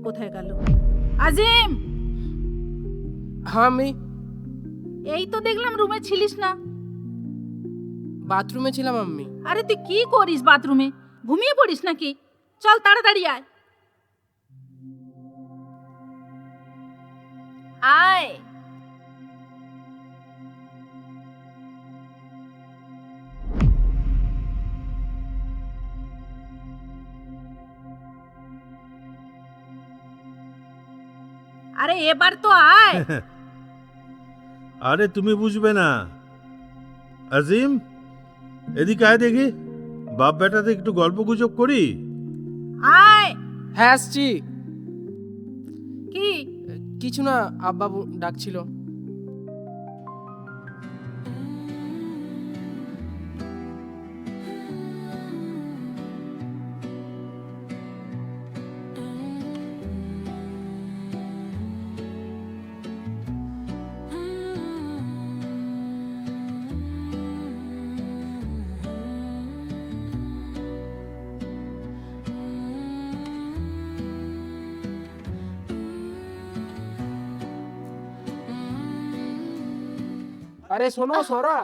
কোথায় গেল? আজিম, হ্যাঁ আমি এই তো দেখলাম রুমে ছিলিস না। বাথরুমে ছিলাম আম্মি। আরে তুই কি করিস বাথরুমে? ঘুমিয়ে পড়িস নাকি? চল তাড়াতাড়ি আয়। আয়। আরে এবার তো আয়। আরে তুমি বুঝবে না। আজিম, এদিকে আয় দেখি, বাপ বেটাতে একটু গল্প গুজব করি। আয়। হ্যাঁ আসছি। কি? কিছু না, আব্বা ডাকছিল। আরে শোনো সরা,